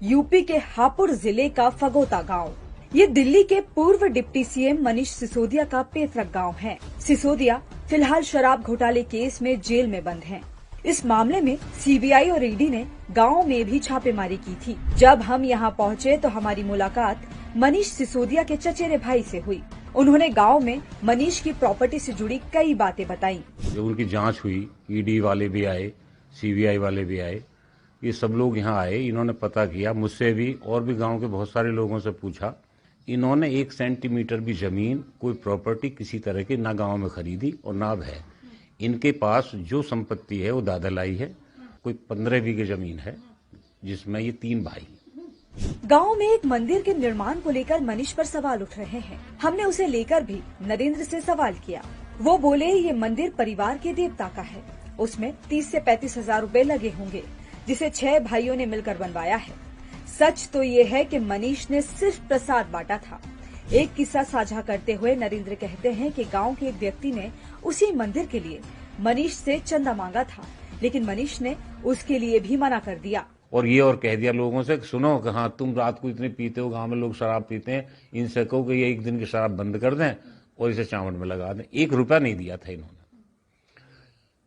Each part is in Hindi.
यूपी के हापुड़ जिले का फगोता गांव। ये दिल्ली के पूर्व डिप्टी सीएम मनीष सिसोदिया का पैतृक गांव है। सिसोदिया फिलहाल शराब घोटाले केस में जेल में बंद हैं। इस मामले में सीबीआई और ईडी ने गांव में भी छापेमारी की थी। जब हम यहां पहुंचे तो हमारी मुलाकात मनीष सिसोदिया के चचेरे भाई से हुई। उन्होंने गांव में मनीष की प्रॉपर्टी से जुड़ी कई बातें बताई। जब उनकी जांच हुई, ईडी वाले भी आए, सीबीआई वाले भी आए, ये सब लोग यहाँ आए। इन्होंने पता किया, मुझसे भी और भी गांव के बहुत सारे लोगों से पूछा। इन्होंने 1 सेंटीमीटर भी जमीन, कोई प्रॉपर्टी किसी तरह की ना गांव में खरीदी और ना अब है। इनके पास जो संपत्ति है वो दादा लाई है। कोई 15 बीघे जमीन है, जिसमें ये 3 भाई। गांव में एक मंदिर के निर्माण को लेकर मनीष पर सवाल उठ रहे हैं। हमने उसे लेकर भी नरेंद्र से सवाल किया। वो बोले ये मंदिर परिवार के देवता का है, उसमें 30 से 35 हजार रुपए लगे होंगे, जिसे 6 भाइयों ने मिलकर बनवाया है। सच तो ये है कि मनीष ने सिर्फ प्रसाद बांटा था। एक किस्सा साझा करते हुए नरेंद्र कहते हैं कि गांव के एक व्यक्ति ने उसी मंदिर के लिए मनीष से चंदा मांगा था, लेकिन मनीष ने उसके लिए भी मना कर दिया और ये और कह दिया लोगों से, सुनो कि हाँ तुम रात को इतने पीते हो, गांव में लोग शराब पीते हैं, इनसे कहो कि ये 1 दिन की शराब बंद कर दें और इसे चावल में लगा दें। 1 रुपया नहीं दिया था इन्होंने।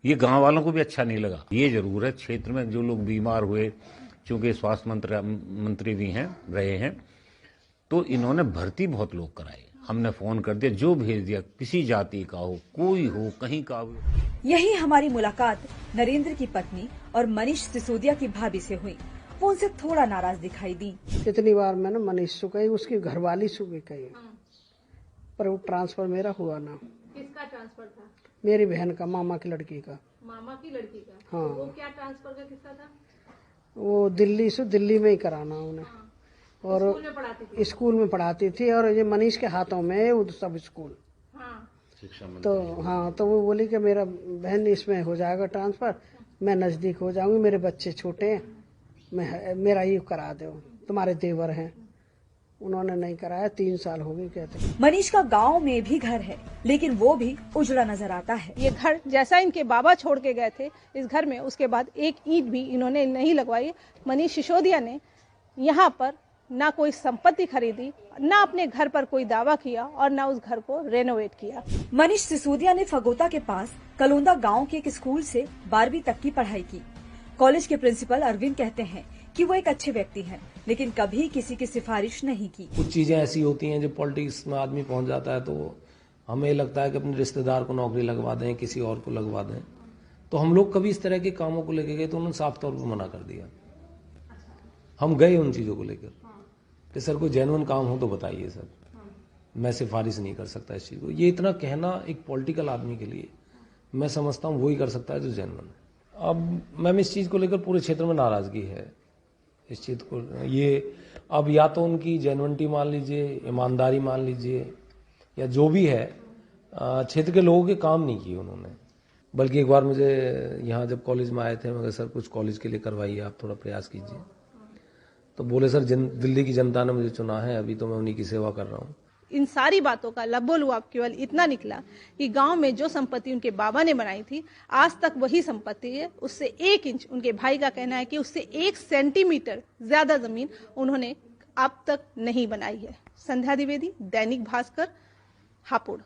ये गांव वालों को भी अच्छा नहीं लगा। ये जरूर है, क्षेत्र में जो लोग बीमार हुए, चूंकि स्वास्थ्य मंत्री भी हैं रहे हैं, तो इन्होंने भर्ती बहुत लोग कराए। हमने फोन कर दिया, जो भेज दिया, किसी जाति का हो, कोई हो, कहीं का हो। यही हमारी मुलाकात नरेंद्र की पत्नी और मनीष सिसोदिया की भाभी से हुई। वो उनसे थोड़ा नाराज दिखाई दी। कितनी बार मैंने मनीष से कही, उसकी घरवाली से भी कही, पर वो ट्रांसफर मेरा हुआ ना। किसका ट्रांसफर था? मेरी बहन का, मामा की लड़की का। मामा की लड़की का? हाँ। तो वो क्या ट्रांसफर का किस्सा था? वो दिल्ली से दिल्ली में ही कराना उन्हें। हाँ। और स्कूल में पढ़ाती थी और ये मनीष के हाथों में वो सब स्कूल। हाँ। तो वो बोली कि मेरा बहन इसमें हो जाएगा ट्रांसफर, मैं नजदीक हो जाऊंगी, मेरे बच्चे छोटे हैं, मेरा ये करा दो, तुम्हारे देवर हैं। उन्होंने नहीं कराया। 3 साल हो गए कहते। मनीष का गांव में भी घर है, लेकिन वो भी उजड़ा नजर आता है। ये घर जैसा इनके बाबा छोड़ के गए थे, इस घर में उसके बाद एक ईंट भी इन्होंने नहीं लगवाई। मनीष सिसोदिया ने यहाँ पर ना कोई संपत्ति खरीदी, ना अपने घर पर कोई दावा किया और ना उस घर को रेनोवेट किया। मनीष सिसोदिया ने फगोता के पास कलोंदा गांव के एक स्कूल से 12वीं तक की पढ़ाई की। कॉलेज के प्रिंसिपल अरविंद कहते हैं कि वो एक अच्छे व्यक्ति हैं, लेकिन कभी किसी की सिफारिश नहीं की। कुछ चीजें ऐसी होती हैं, जो पॉलिटिक्स में आदमी पहुंच जाता है तो हमें लगता है कि अपने रिश्तेदार को नौकरी लगवा दें, किसी और को लगवा दें। तो हम लोग कभी इस तरह के कामों को लेके गए तो उन्होंने साफ तौर पर मना कर दिया। हम गए उन चीजों को लेकर कि सर कोई जेन्युइन काम हो तो बताइए सर, मैं सिफारिश नहीं कर सकता इस चीज को। ये इतना कहना एक पॉलिटिकल आदमी के लिए, मैं समझता हूँ वही कर सकता है जो जेन्युइन है। अब मैम इस चीज को लेकर पूरे क्षेत्र में नाराजगी है। इस चीज को ये अब या तो उनकी जेन्युइनिटी मान लीजिए, ईमानदारी मान लीजिए, या जो भी है, क्षेत्र के लोगों के काम नहीं किए उन्होंने। बल्कि एक बार मुझे यहाँ जब कॉलेज में आए थे, मगर सर कुछ कॉलेज के लिए करवाइए, आप थोड़ा प्रयास कीजिए। तो बोले सर दिल्ली की जनता ने मुझे चुना है, अभी तो मैं उन्हीं की सेवा कर रहा हूँ। इन सारी बातों का लबोलुआब केवल इतना निकला कि गांव में जो संपत्ति उनके बाबा ने बनाई थी, आज तक वही संपत्ति है। उससे 1 इंच, उनके भाई का कहना है कि उससे 1 सेंटीमीटर ज्यादा जमीन उन्होंने अब तक नहीं बनाई है। संध्या द्विवेदी, दैनिक भास्कर, हापुड़।